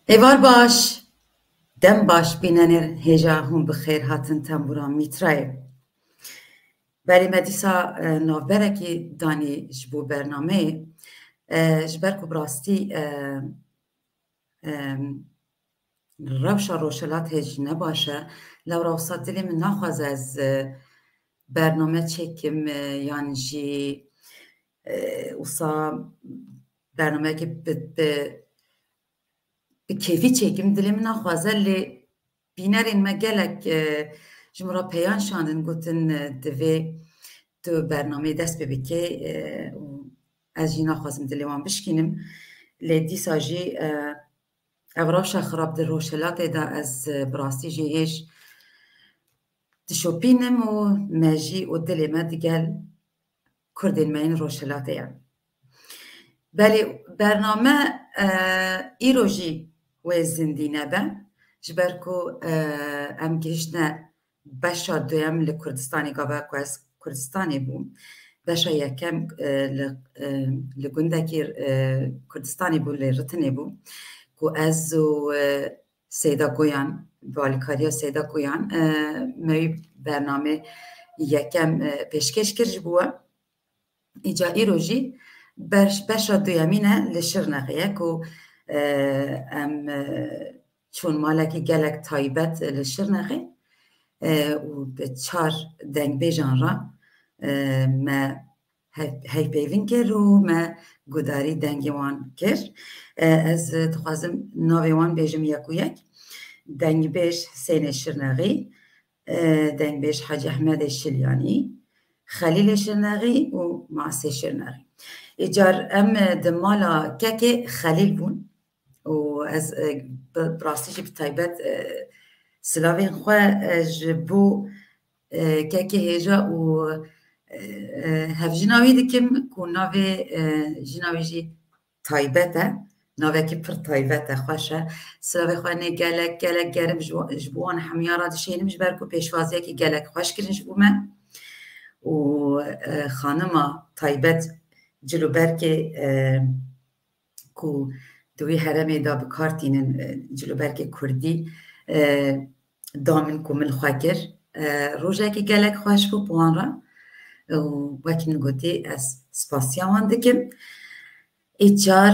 ایوار باش دم باش بیننر هجا هم بخیر هاتن تنبوران میترای بری مدیسا نوبرکی دانی جبو برنامه جبر کو براستی روشا روشلات هج نباشه لو روسات دلی من نخواز از برنامه چکم یعنی جی اوسا برنامه که به کیفی چکم دلی من نخوازه لی بینرین ما گلک جمرا پیان شاندن گوتن دوی تو برنامه دست ببکه از جینا خوازم دلی وان بشکینم لی دیسا جی اوراش خراب در روشلات دا از براستی جی هیش تشوپینم و مجی و دلی ما دیگل کردین مین روشلات یا بلی برنامه ایرو جی و زندینه با جبرکو ام گشتنا باشا دویم لکردستانی گاوا کو از کردستانی بوم باشا یکم لگوندکی کردستانی بو لرتنی بو کو از سیدا گویان بالکاریا سیدا گویان می برنامه یکم پیشکش کرد بوا ایجا ایروجی باشا دویمینه لشرنقیه کو ام چون مالکی گلک تایبت لشرنقی و به چار دنگ بیجان را ما هی پیوین کرد و ما گوداری دنگی وان کرد از تخوازم ناوی وان بیجم یکو یک دنگ بیش حسین شرنقی دنگ بیش حاج احمد شلیانی خلیل شرنقی و معصی شرنقی ایجار ام دمالا که خلیل بون و از براستیش بتایبت سلاوین خواه جبو که هجا و هفجناوی دکم که ناوی جناوی جی تایبته ناوی که پر تایبته خوشه سلاوی خواه نه گلک گرم جبوان همیارا دشینم جبرکو پیشوازیه که گلک خوش کرن جبو من و خانما تایبت جلو برکه کو دوی هرمی دا بکارتینن جلو برکه کردی دامن کومل خاکر روزه که گلک خوش بو بوان را وکن گوتی از سپاسیان دکم ایچار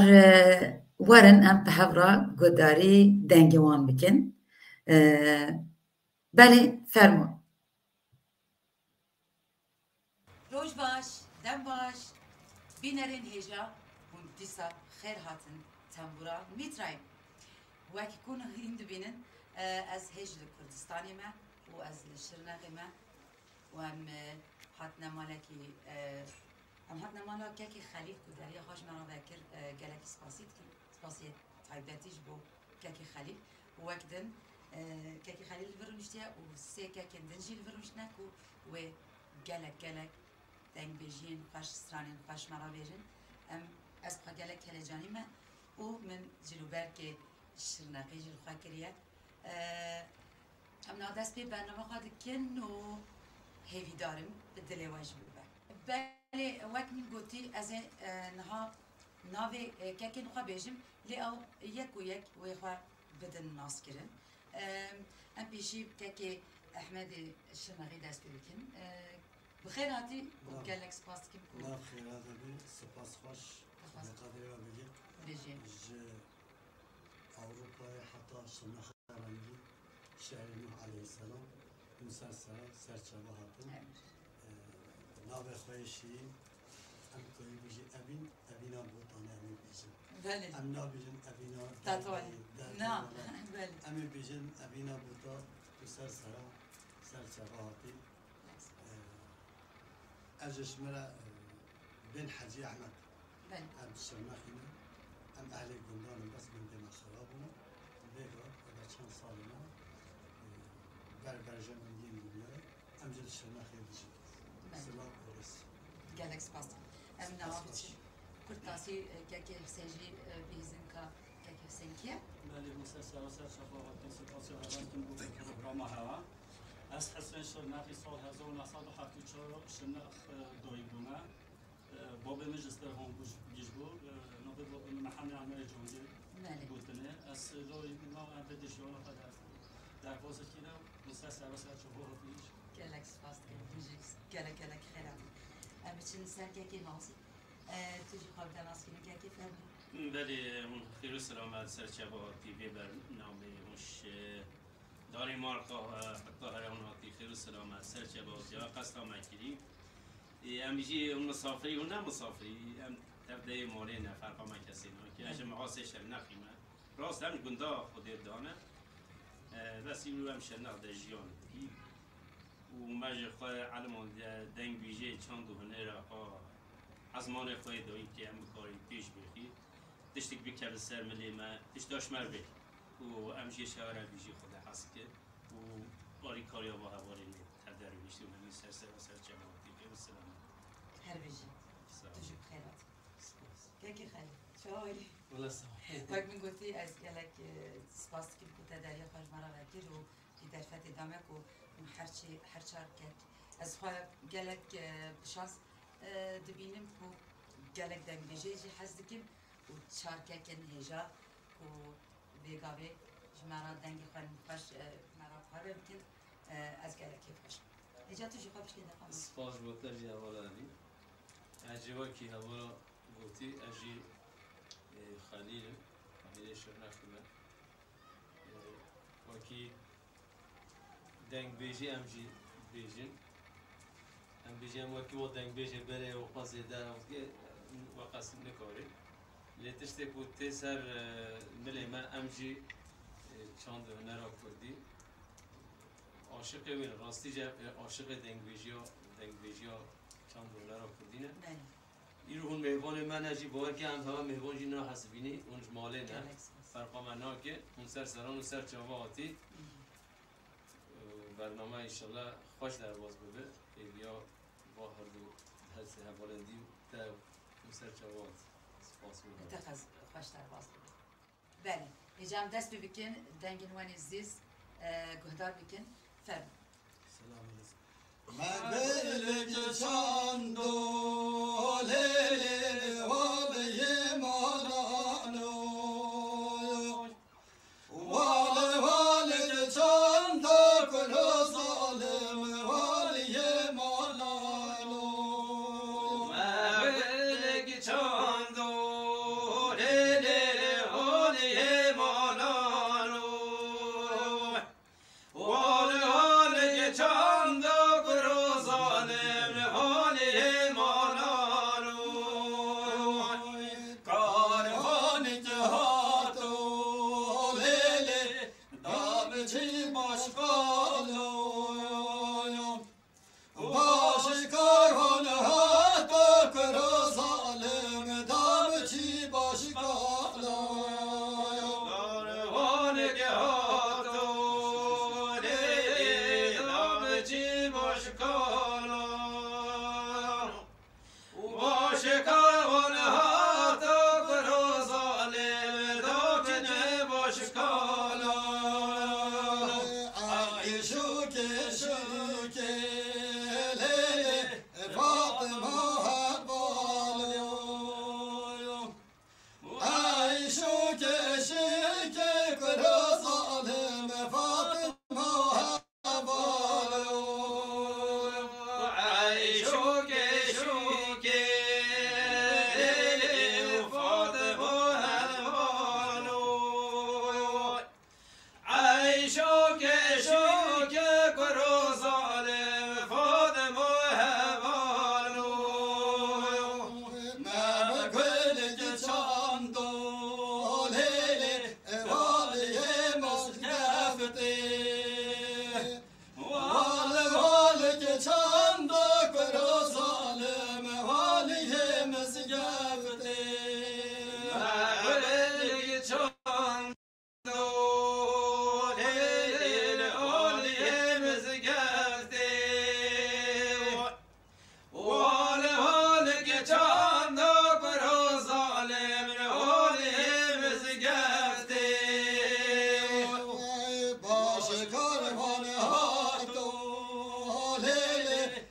ورن ام به هفرا گوداری دنگوان بکن بله فرمون روز باش دم باش بینرین هجا هون دیسا خیر هاتن تنبورا میترایم وکی کنه این دبینن از هجل کردستانی ما و از شرنقی ما و هم حتنا مالکی حتنا مالکی که خلیل کداری خوش مرا وکر گلک سپاسی تایبتیش بو که خلیل و وقتن که خلیل ورنشتیا و سه که دنجیل ورنشتنا کو و گلک دنگ بیجین خوش سرانین خوش مرا بیجین از بخوا گلک هلجانی ما و من جلوبر که شرنقی جلو خواه کریه ام نادست به برنامه خواهد کن و هیوی دارم به دلی واجب ببر بله وقت من گوتی از نها ناوی که نخواه بیجم لی او یک و خواه بدن ناس کرن ام پیشی که احمد شرنقی دست بکن بخیر هاتی گلک سپاس کم کن بخیر هاتی سپاس خوش نقدر و بگیر أوروبا حتى شمخ رنجي شهر نوح عليه السلام مسلسل سرچه هاتن ناو خویشی ام کوی بیجی أبينا بوتانه أمي بیجن بله ام نا بیجن أبينا تطوالي نه بله أمي بیجن أبينا بوتا مسلسل سرچه هاتی أجش مرا بن حجي أحمد بله ام شمخينا ام اهل گندان بس من دم خرابونه ویگا اگر چند سالنا برجام دین دنیای ام جل شناخی دیجی سلام اورس گلک سپاس ام نوابت کرتاسی که سجی بیزن که حسین کیه بله مسلسل شفاعت سپاسی هستم بود پروگرام هوا از حسین شرنقی سال 1974 شناخ دوی بومه باب مجلس هم بيجبو نقد باب محمد عمر جونجي بوتنه السلوي ما بدي شو أنا قد در واسه كده مسلسل واسه شهور فيش كلك سپاس كلك خير بچن سر که ماسی تجي خواب دناس کنی که فهمی بله من خیر و سلامت سرچبا تیوی برنامه مش داری مارکا قطعه اوناتی خیر و سلامت سرچبا جا قصد مکری ام بیجی اون مسافری و نه مسافری ام تبدأ مالی نه فرق ما کسی نه که اجا مقاسه شر نخیمه راست هم گنده خودت دانه بس این رو هم شنق در جیان و مجه خواه علمان دنگ بیجه چند و هنه را ازمان خواه دایی که هم بکاری پیش بخیر تشتک بکر سر ملی ما تشتاش مر بک و امجی شهر بیجی خود حس که و باری کاریا با هواری نید تدر بیشتی و همی سر جماعتی که و سلام هر بیجی تجي بخيرات كيكي خير شو هاي والله سلام وقت من قلتي از قالك سپاس كي كنت داريا خوش مرة غير و في درفات دامك و هرچار كت از خواه قالك بشانس دبینم کو گلک دنگ بیجی حس دکیم و چارکه کن هجا و بیگاوی جمعرات دنگی خوان خوش مرات خواه بکن از گلکی خوش هجا تو جی خواه بشکن دفعه سپاس بوتر جی حوالا دی عجیبا کی حوالا بوتی اجی خلیل شرنخی من وکی دنگ بیجی امجی بیجین ام بیجیم وکی و دنگ بیجی بره و قصد داره و که و قصد نکاری لیتشتی بوتی سر ملی من امجی چند نرا کردی عاشق وین راستی جا عاشق دنگ بیجی ها چند نرا کردی نه این رو هون مهبان من اجی باور که هم مهبان جی نه حسبینی اونج ماله نه فرقا من نا که اون سر سران و سر چاوا آتی برنامه انشالله خوش در باز ببه یا با هر دو هست هوالندی و تا مسر چواد سپاس میکنم اتخذ خوش در باز بله ایجام دست بکن دنگین وانی زیز گهدار بکن فرم سلام علیکم مقبل چاندو لیلی والی مالانو والی چاندو کلو ظالم والی مالانو مقبل چاندو لیلی والی مالانو والی چاندو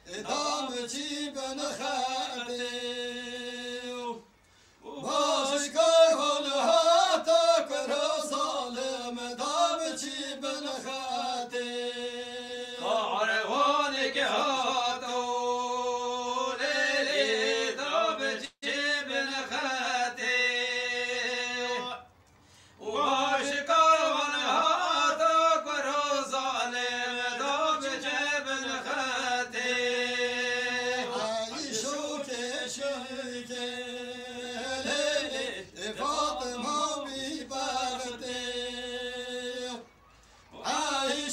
ادام چی بن خرده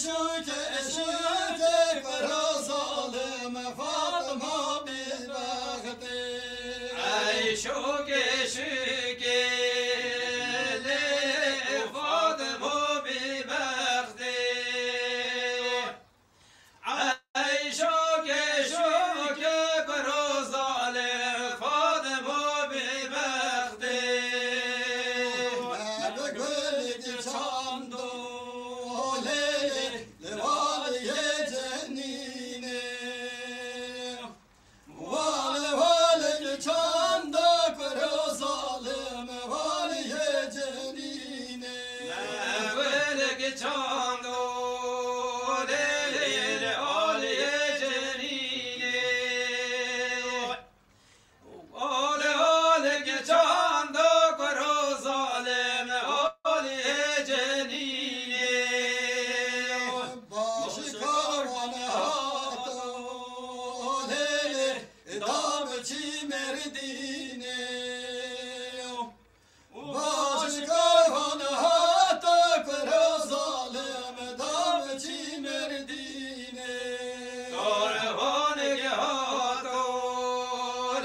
شوك برا ظالم فاطمة ببختي عيشوك فاطمة ببختي عيشوك برا ظالم فاطمة ببختي ما بقولك شاندو ليلي لوالي جنيني والك شاندو برا ظالم والي جنيني ولك چاندو لیل آلی جنینه آلک چاندو کرو ظالم آلی جنینه باشی کاروان هاتو لیلی ادام چی مردینه باشی کاروان هاتو کرو ظالم ادام چی مردینه کاروان که هاتو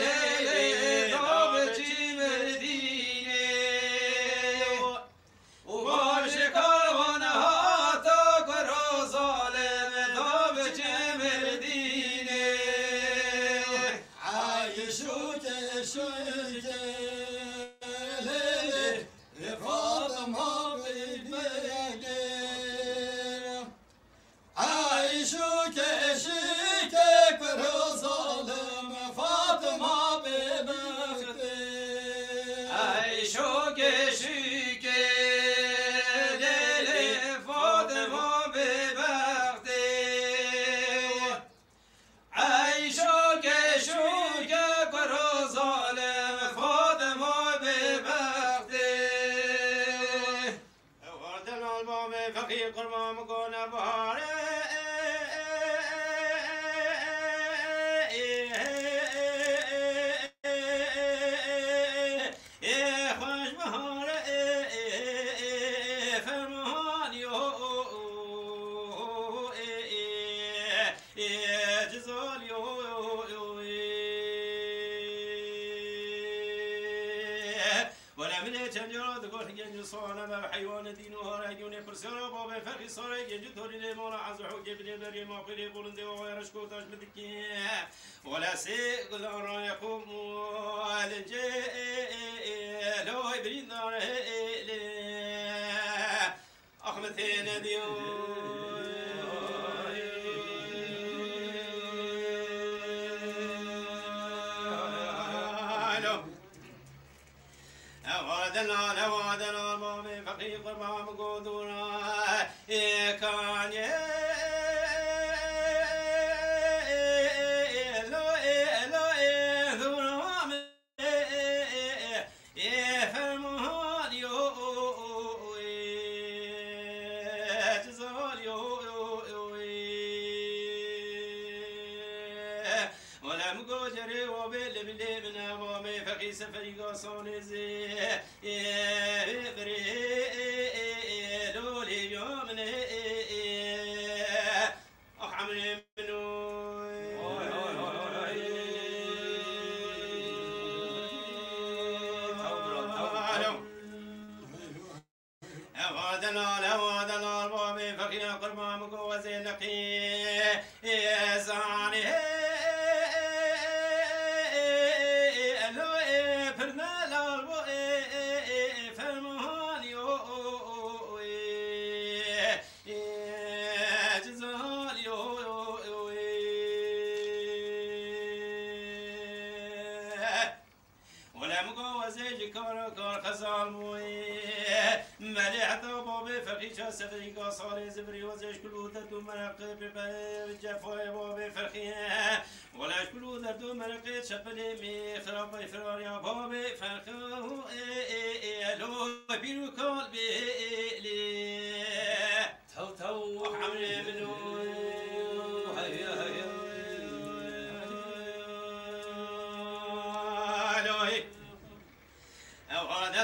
لیل داب چی مردینه باش کاروان هاتو کرو ظالم داب چی مردینه عايشوك شوك ليلي فاطمة بيدي عايشوك شيك كرو ظالم فاطمة ببختي عيشوك شيك ليلي فاطمة ببختي عيشوك برو ظالم فاطمة ببختي وردنا الباب فقير قربا مكون بهاري خوش بهاري فرمان يو جزال ولا من تنجر تقول ينجو صانا ما حيوان دينها راجون برسالة باب فرق صار ينجو توري لي مولا عز حوج بن بري ما في بولند ويرشكو تاج بدك ولا سيقول را يقوم الجي لو يبرين دار أخمتين ديو نوادنا مامي فقير مام قدورا كان ولم قجري وبالبلي من أمامي فقي سفري قصون زي بري لولي يومني أحمل منو لوادنا المامي فقي قربا مقوزي نقي زاني مليح بابي فقيشة سفريقة صاري زبري وزيش كلو دردو مرقب جفاي بابي فرخيه ولاش كلو دردو مرقب شبلي مي خرابي فرار يا بابي فرخو لو بيرو قلبي لي تو حملي منو هيا هيا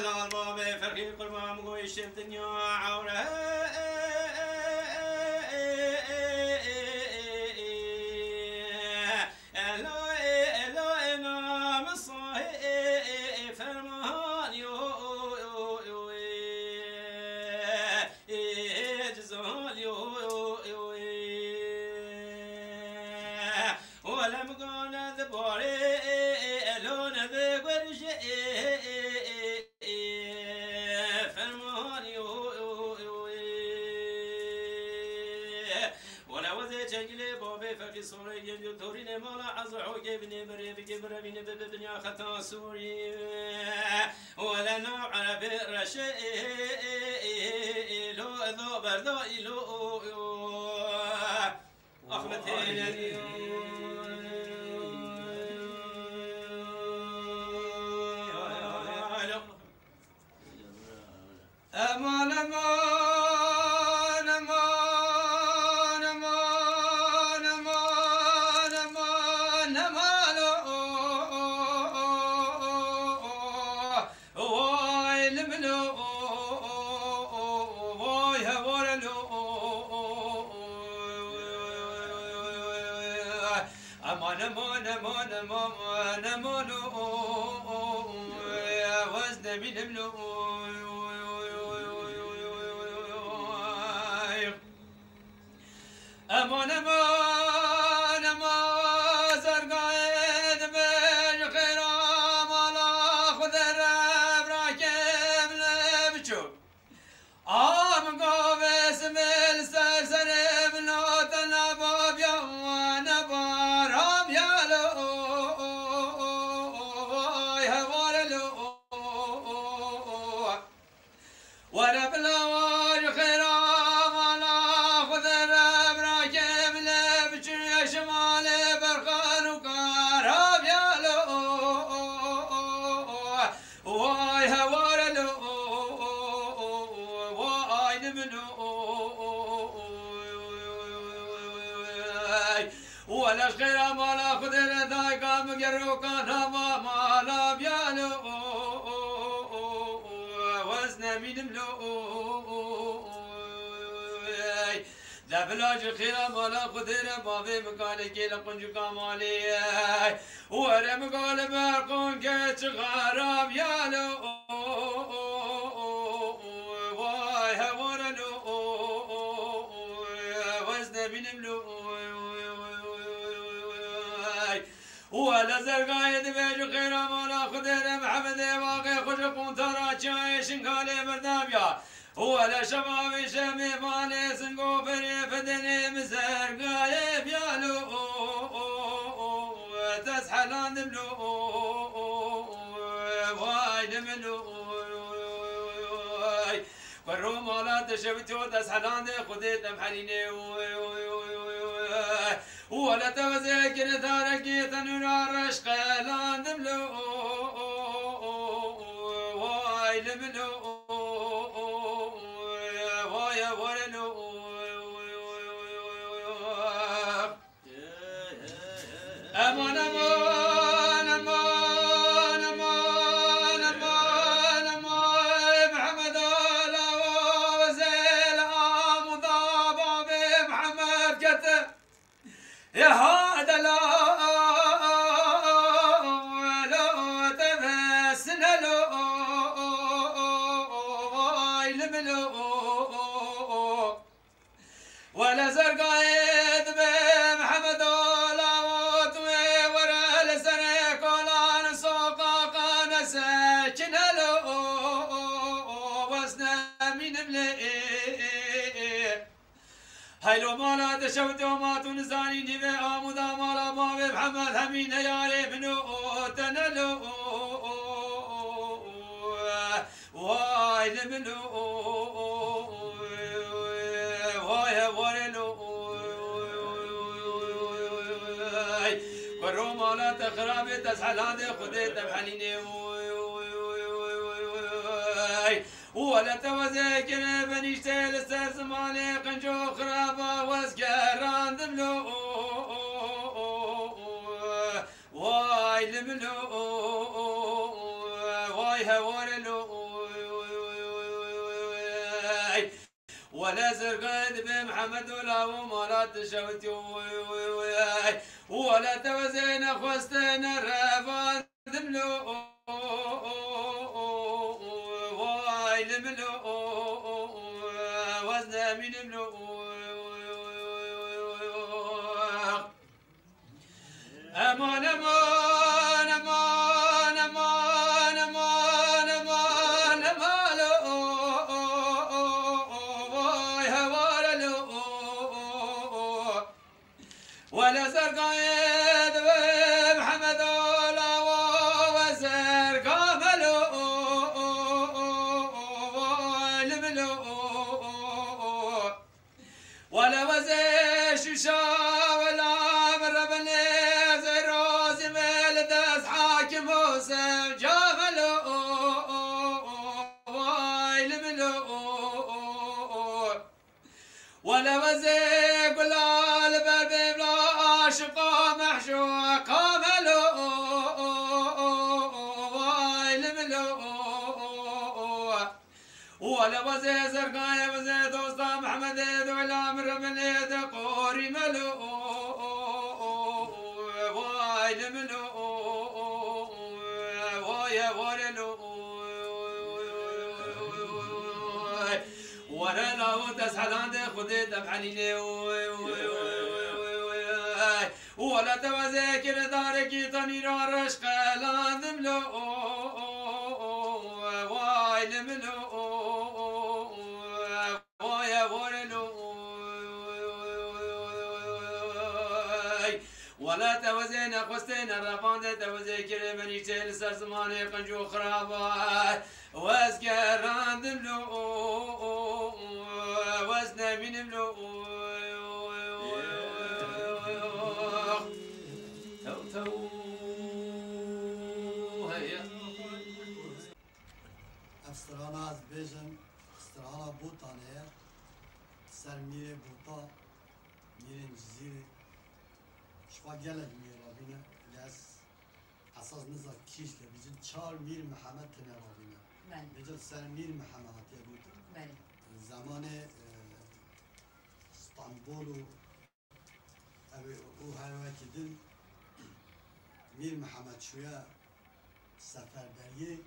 هذا الباب فرقي قربام قوي الدنيا عوره جنگل بابه فقی سوره گل تورین مالا حضر حوگه بنی بری بگی بره بینی ببنیا خطا سوری ولنا عربي رشيلو ذو بردو إلو أخمتين أمان أمان أمان أمان أمان أمان أمان واي لملو واي هورلو أمان أمان أمان أمان أمان وزن من ملو أمان أمان أمان زرقايد بالخيرام على خذ الرب راكب لبشوك من قابس من سرسر بنوت النباب يا نبارام يا لو يا ورلو وانا بلوار خيرام على خذ الرب راكب لبشوك شمال برخان وكارام يا لو واي هورلو واي نملو ولا خير ما لا خذر ذاك مقرو كان ما لا بيالو وزن من ملو لا بلاج خير ما لا خذر ما في مكانك لقنج كمالي ورم قال برقون كيت غرام يالو واي هورلو وزن من ملو ولا زرقايد بيج خير ما لا خذر محمد واقي خشقون ترى شايش قالي برداميا ولا شباب شمي مالي سنقو فري فدني مزرقايب يالو تسحلان دملو واي دملو والروم ولا تشبتو تسحلان خذيت محليني ولا توزيك نثاركي تنور رشق لان دملو واي دملو واي ورلو أمان أمان أمان أمان أمان أمان محمد الله وزيل مضابا بمحمد كتب يا هذا لا تبسن له واي لملو ولا زرقايد بمحمد لاوت ورا لسنه كولان سوقا قان ساكن له وزن من ملئ هايلو مالا دشوت وما تنزاني نبي آمودا مالا بابي محمد همين ياري بنو تنلو واي لمنو واي ورلو ورو مالا تخرابي تسحلان خديت بحنيني ولا توزيك بنيشتي لسر زماني قنجو خرابة واسكران دملو واي لملو واي هورلو ولا زرقاد بمحمد ولا ومالا تشوتي ولا توزين خوستين الرافان دملو لملو وزن من ملو أمان أمان أمان أمان أمان أمان أمان واي هوارلو ولا زرقايد محمد ولا وزر كاملو الملو ولا وزر شوشا ولا مر بني زروز ملدس حاكم وسم جاملو ولا وزيق ولا الباب لا شقا محشوق كاملو ولا وزي زرقايا وزي دوستا محمد ولا مر من يد قوري ملو وايل ملو وايا ورلو ورا لو تسحلان ده خدي دبحني لي ولا توزي كر دارك تاني رش قلان ملو وايل ملو وايا ورلو ولا توزينا قستنا رفان توزي كر مني تل سر زماني قنجو خرابا واسكران دملو وزنا من ملو افسترانا از بیجن استرانا بوتانه سر میره بوتا میرن جزیره شما گلک میره رابینه لیس اساس نزا کیش که بیجن 4 میر محمد تنه رابینه بیجن سر میر محمد هاتیه بوتا زمان استانبول و او هر وقتی دن میر محمد شویه سفردریه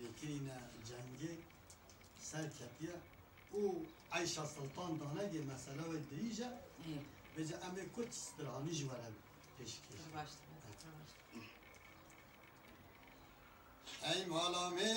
لیکن جنگی سر کتیه او عایشه سلطان دانه که مسئله و دریجه بجه امه کت استرانی جواره پیش کش ای مالامه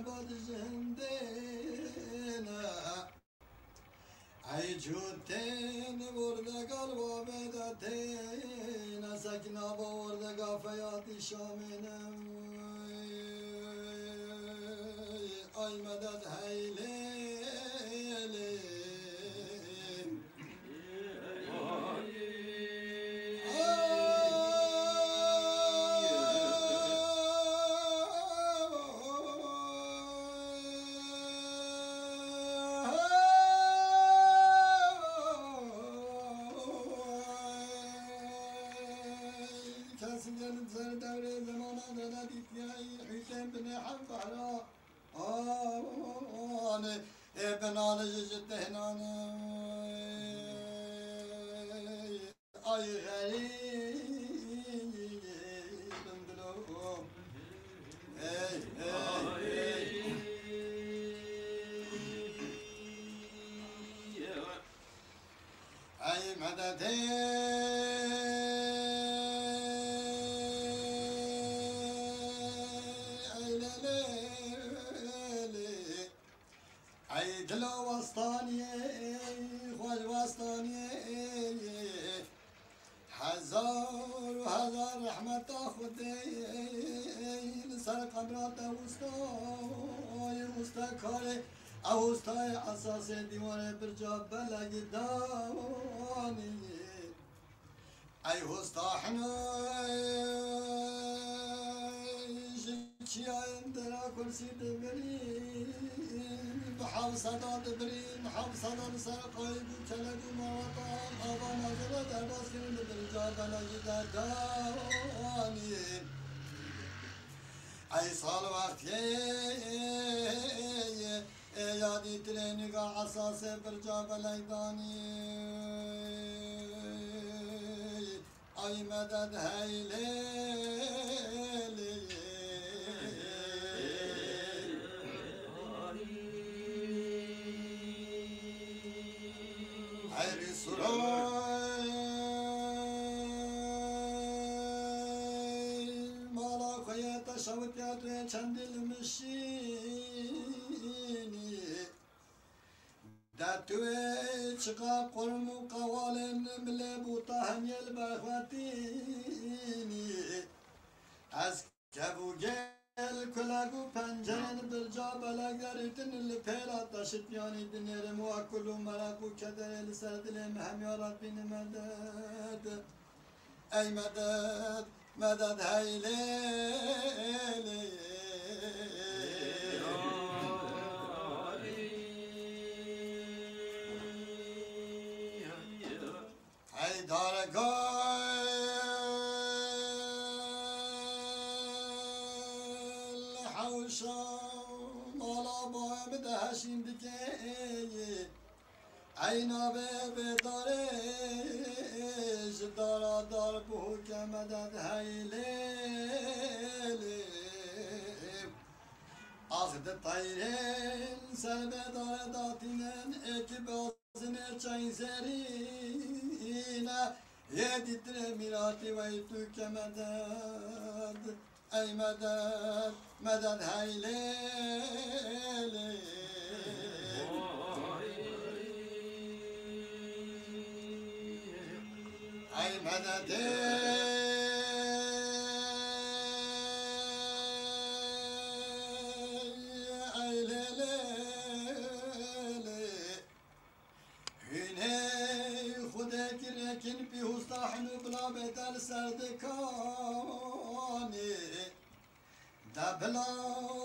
بعد زندنا ای جوتین بردگال و بدتین سکنا بردگا فیاتی شامنم ای مدد هیلی اوستای اساس دیوار برجا بلگ دانی ای هستا حنای كرسي دبري بحاو صدا دبري محاو صدا بسر قايد وكلد ومواطن أبا نظرة درباس كرين بالجار بلاجي درداني أي صال وقت يادي ترينيغا عصاص برجا بلايداني أي مدد هيلي عيري سراي مالا خياتا شوت يادري چندل مشيني داتوي چقا قرم وقوالم ملبو طاهم يلبخواتيني از كبو جل كلاغو پنجرن برجا بلغرتن الپيلا تشت يعني دنير مواكلو مراكو كدر لسرد لمهم يا ربي مدد اي مدد مدد هيلي اي دارقال حوشا مالا باهم دهشين دكي عينا بدارش دارا دار بوك مدد هيلي أخذ الطيرين سلبة دار داتين اكبازن چاين سرينا يدي ترميراتي ويتوك مدد أي مدد مدد هيلي أي مدد أي ليلي هنا خدك ركن بيوستحن بلا بدل سردكاني دبلا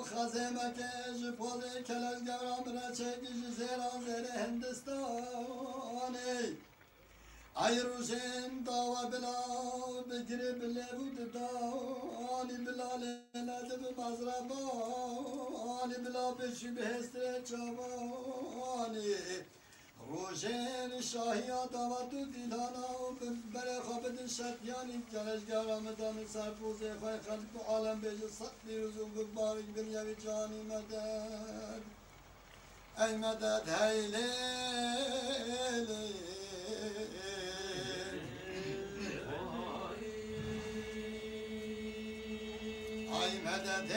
خزمك جفوزي كلاش قرام رچك جزيران زير هندستاني عيروشين داوا بلا بقرب لبود داني بلا لندب مزرباني بلا بشي بهستر چواني روشين شاهيا داواتو ديلانا وبري خابد الشتياني كلاش قرام داني سرپوزي خواهي خلق عالم بيجي صدي رزو ببارك بنيوي جاني مدد اي مدد هيلي اي مدد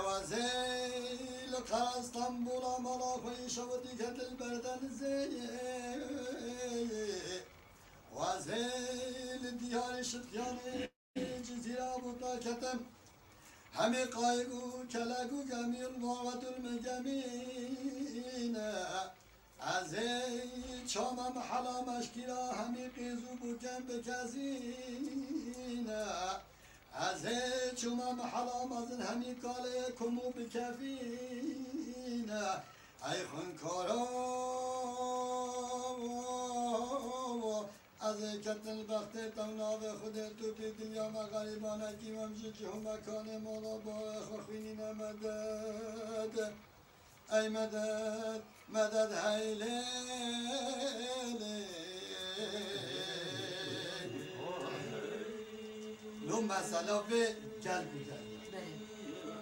وزيل اسطنبول مالا خوي شوتي كت البردن زي وزيل ديار شتياني جزيرة بوتا كتم همي قايقو كلاقو جميل موات المجمين عزي شاما محلا مشكلة همي قيزو بوكن بكازينا عزي شاما محلا مزن همي قالي كمو بكافينا اي خنكارو از کتن وقت تمنا به خود تو به دنیا مغریبانه کی ممشی که هم مکان مولا با خوخینی مدد ای مدد مدد هیلی نو مسئله به گل بوده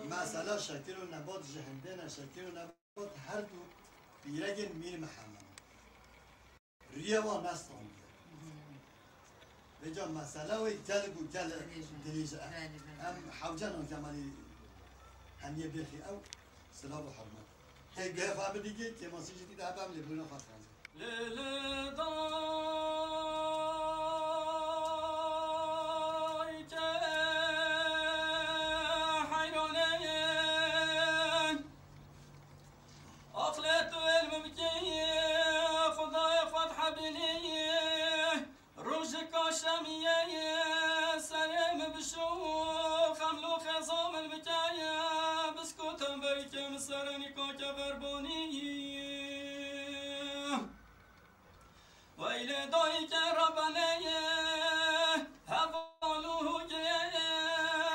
مسئله شکر و نبات جهنده نه شکر و نبات هر دو بیرگن میر محمد ریه و نستان بجا مسئله و جلب و جلب دلیجه هم حوجان هم کمالی همیه بیخی او سلام و حرمت هی گه خواب دیگه که ماسی جدید هم لبرونا خواهد خانزه لیل دای که حیرانه اخلت و علم بکی خدای کو که بربونی ویل دایی که ربنه هوالو که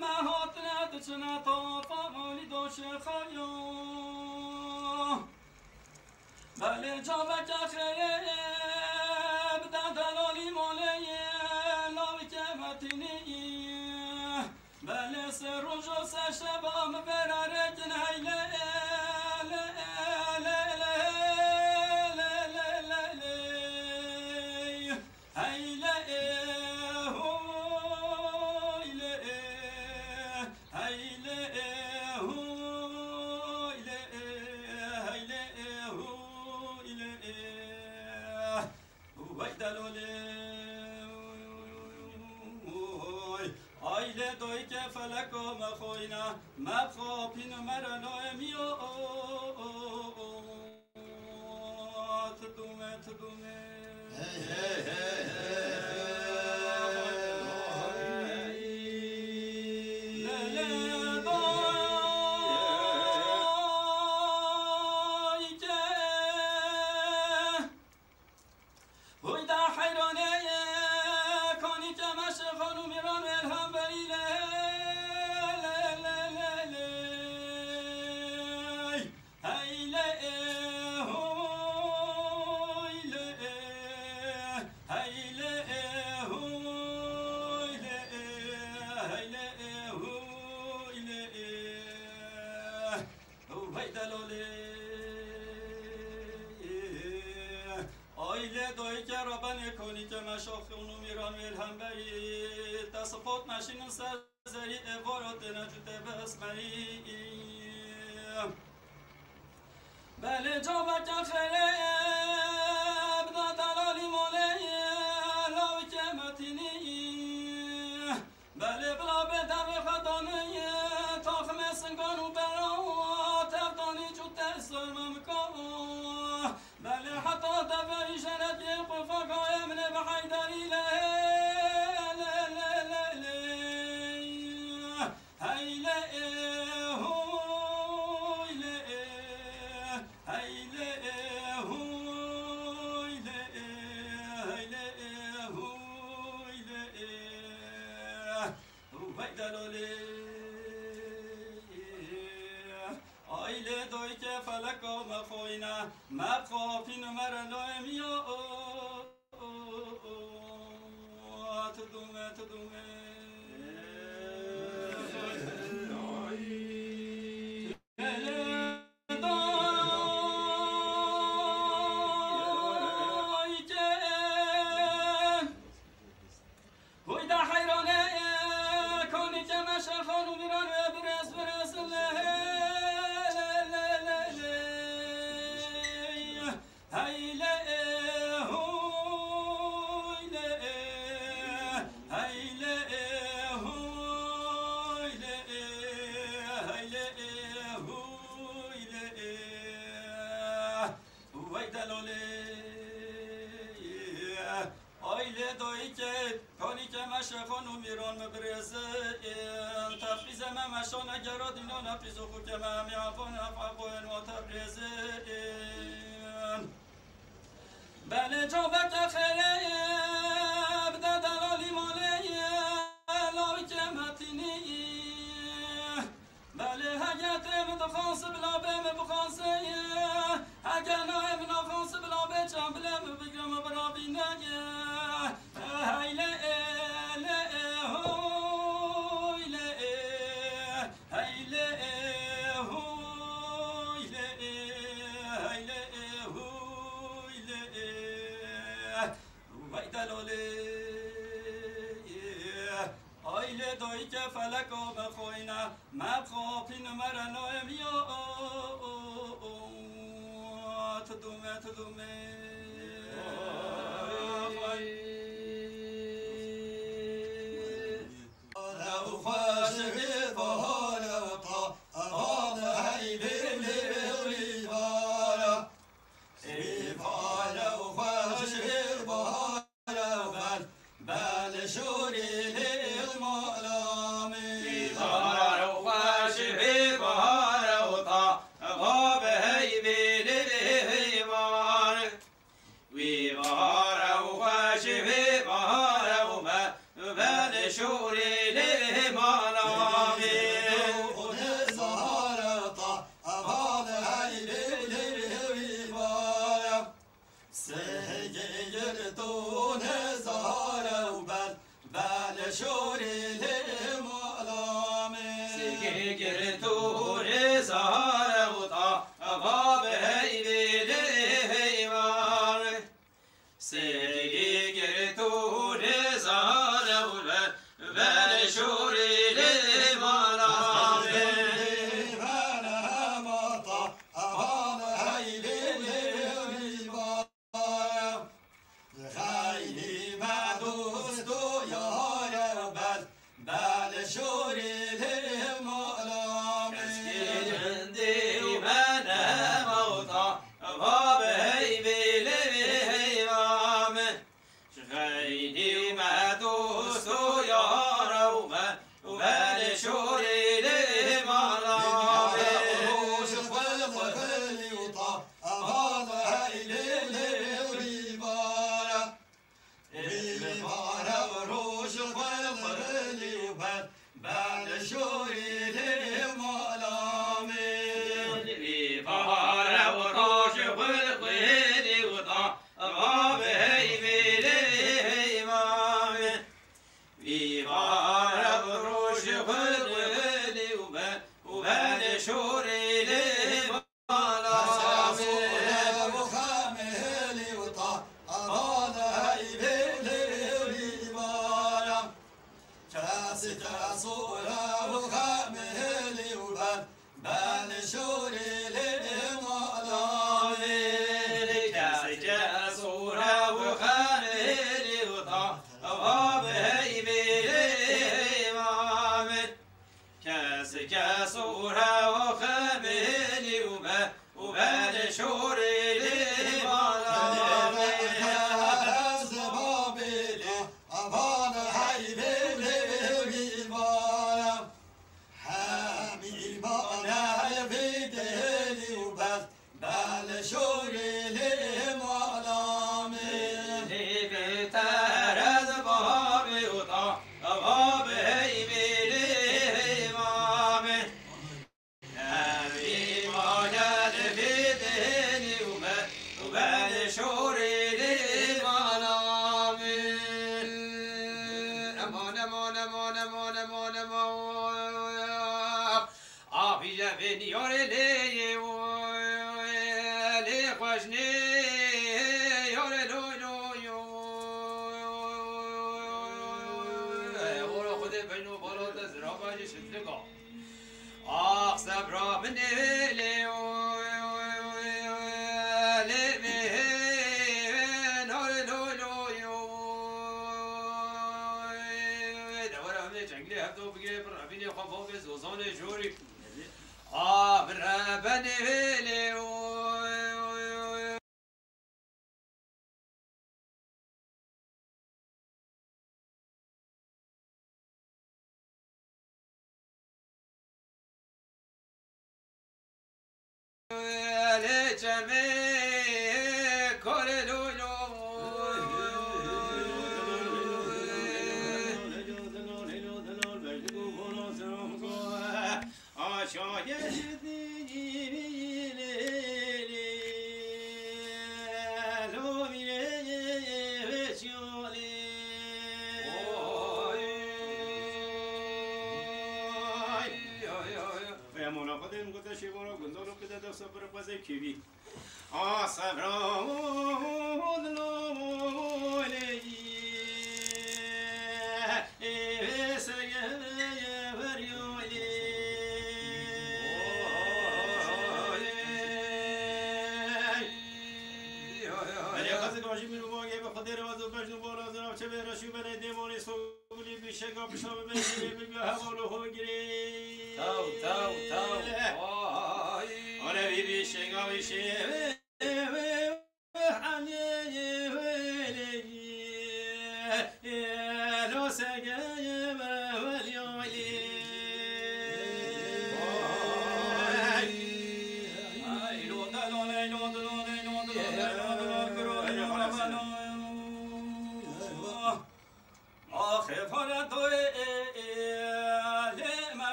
مهات ندچنه تا فعالی دوش خیا بله جاوه که خیب در دلالی ماله لاوی که متینی بله سه روز و سه شبام براره کن هیله دوی که فلک و مخوینا مخوابین مرنا میو تدومه کنی که مشاخونو میران ویل هم برید تصفات ماشین سر زری ابارات نجوده بسمری بله جا بکن خیب دا دلالی ماله لاوی که متینی بله بلا به در خدانه تاخم سنگانو برا تفدانی جوده سلمم کن بله حتی دفعی جنت یه قفاقای من بحیداری آیله دوی که فلک و مخوینا مبخوابین مرنا میو تدومه شخانو میران مبرزه تفریز ما مشان اگراد اینا نفریز و خوک ما میعفان افعبوین و تبریزه بله جا بکه خیب ده دلالی ماله لاوی که متینی بله هگه تیم دخانس بلا بیم بخانسه هگه نایم نخانس بلا بچم بلیم بگرم برا بینه هیله آیله دایی که فلک و بخوینا مبخوابین مرنا میو تدومه بهار وخاش في بهار وطا غاب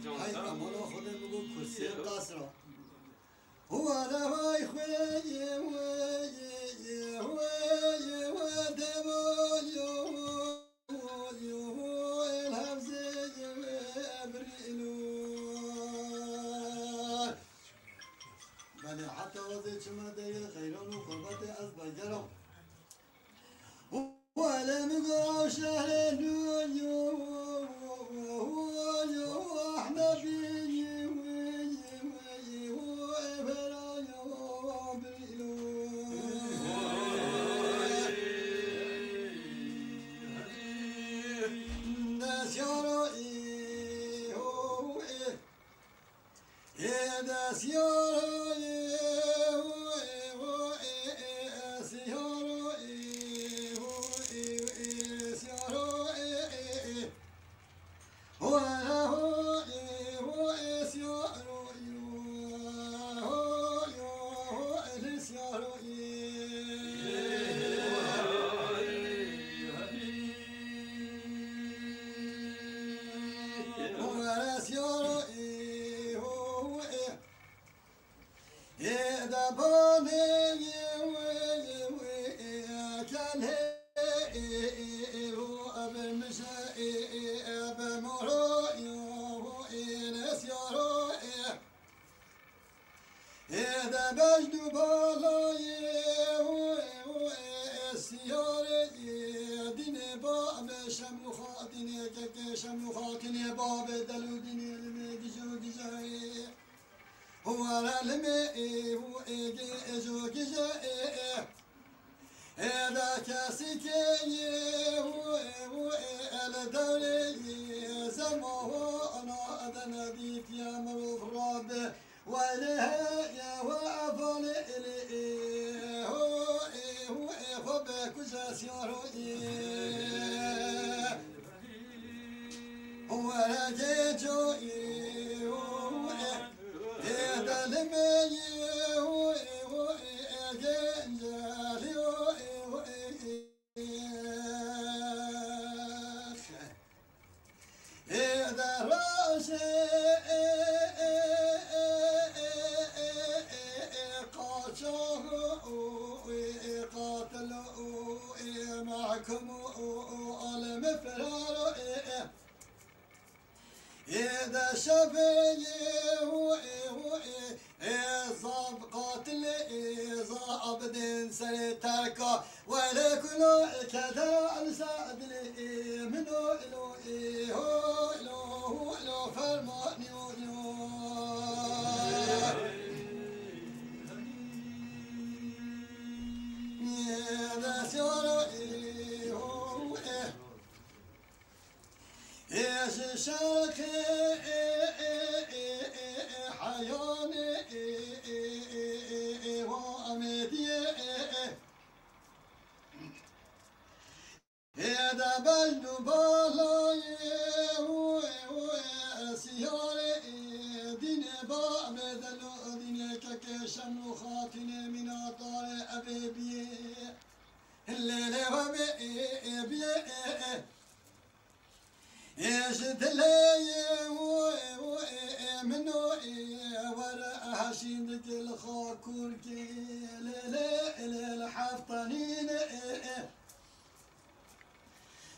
هاي أمانة خودم بگو کرسی قصرا هو أنا هاي خوي حتى وزي شما داير غيران وقربات از بجرم ولا مقاو شهر احنا بيجي ناس يارائي هو ايه ناس يارائي شمخاتني باب دلودني المدجوجي هو العلمي هو جوجي هذا كاسكي هو الدولي زمه انا ادناديت يا مرفراد وإليها يا وافل إلي هو فبك جاسيروي هو رجيجو هو هذا المي هو جنجالي هذا راسي قاتلوا معكم المفرار إذا شفي صاب قاتل إذا عبد سيترك ولكن كذا السعد منو إلو فرماني إذا سوري هو إيش شاكي حياني وأمدي إذا بجد بالاي سياري دين باب دلو دين ككشم خاتني من أطار أبيبي الليل وبيبي إيش دلي منو ورا هاشين كل خاكور كل الحفطانين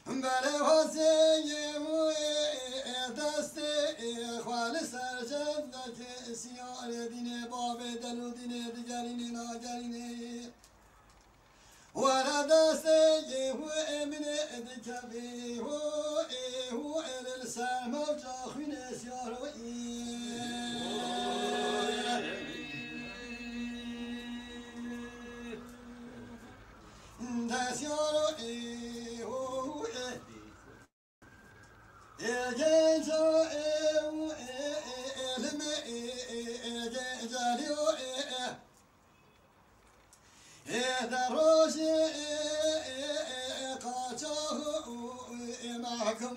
بلا وزي دستي خالص جدك سيار دين باب دلو دين دجارين ناجرين ورا دستي هو من دكبي هو السلام وجاخين سيار سيار هو هذا روشي قاچاه معكم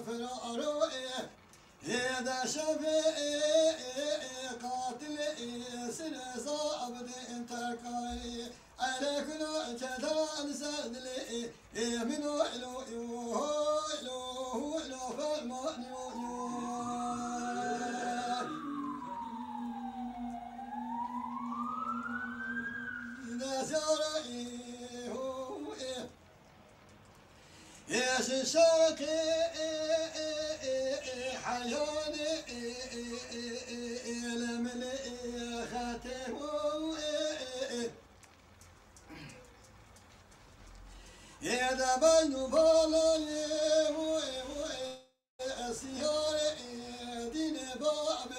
فرارو هذا شفي قاتل سنة عبد انتركاي عليكنا كذا نسدلي منو إلو فرمان يا شارك حياني لملئ خاتم يا دبل بالا سيار دين باب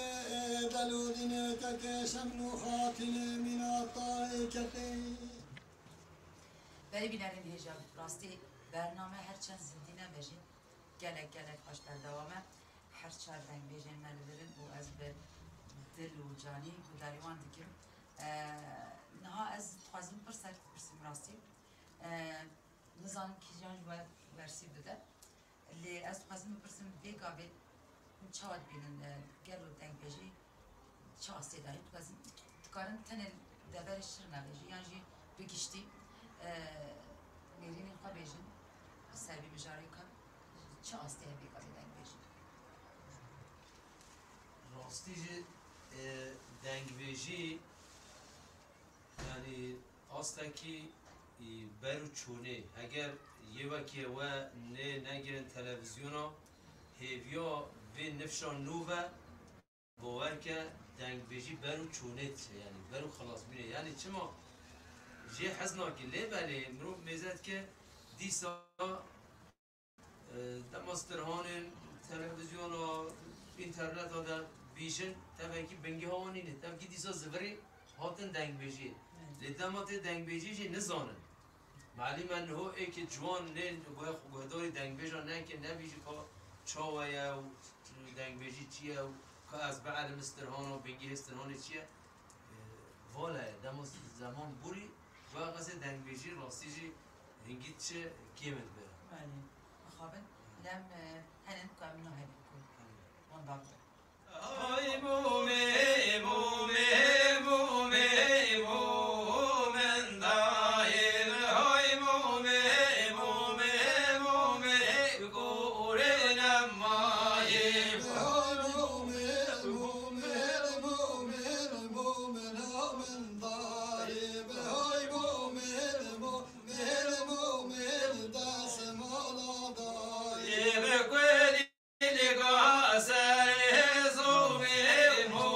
دلو دين تكشم نخاتل من الطائكتين بری بینرین هجاب راستی برنامه هرچند زندی نبیجین گلک خوش بردوامه هرچند دنگ بیجین ملدرین و از به دل و جانی و داریوان دکیم نها از خوازم پرسیم راستی نظام کیجان و ورسی بوده لی از خوازم پرسیم بیگا بید چاد بینن گل و دنگ بیجی چه آسته داری خوازم تکارن تنه دبرش شر نبیجی یعنی بگیشتی میرین این خواه بیجن سربی بجاری کن چه آسته هم بیگاری دنگ بیجن راستی جی دنگ بیجی یعنی آسته که برو چونه اگر یه وکی و نگیرن تلویزیونا هیویا به نفشان نوه باور که دنگ بیجی برو چونه چه یعنی برو خلاص بینه یعنی چه ما جی حزناکی لی بله مرو میزد که دیسا دماسترهان تلویزیون و اینترنت ها در بیشن تفکی بنگی ها وانینه تفکی دیسا زوری هاتن دنگ بیجی لی دمات دنگ بیجی جی نزانن معلوم انه ای که جوان نه گهداری دنگ بیجا نه که نبیجی که چاوه و دنگ بیجی چیه و که از بعد مسترهان و بنگی هسترهان چیه والا دماست زمان بوری و قصد دنگ بیجی راستی جی هنگید چه کیمت بره بله مخابن لم هنن کامنو هنن کن اون باقی آی مومه مومه مومه مومن دایم آی مومه مومه مومه گوره نمایم Ye be kweli le ga sare zo me mo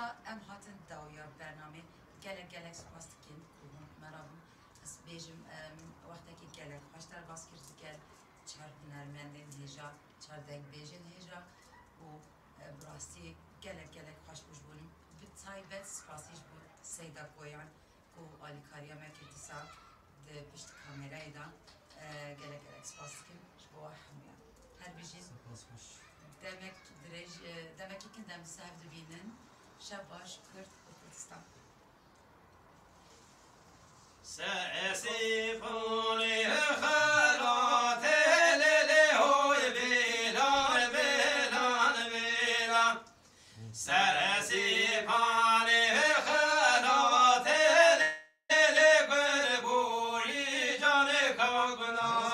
جا ام هاتن داویا برنامه گلک سپاس دکن کوهم مرابم از بیجم وقتی که گلک خوشتر باز کرد گل چهار هنرمندین هجا چهار دنگ بیجن هجا و براستی گلک خوش بوش بولیم به تایبت سپاسیش بود سیدا کویان کو آلیکاریا مکردیسا ده پشت کامیرای دا گلک سپاس دکن جبوا همیان هر بیجین demek ki kendimi sevdiğinin şabaş Kürt Kurdistan. Sesi funi khalat lele hoy bilan bilan bilan Sesi funi khalat lele gurburi canı kagna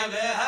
به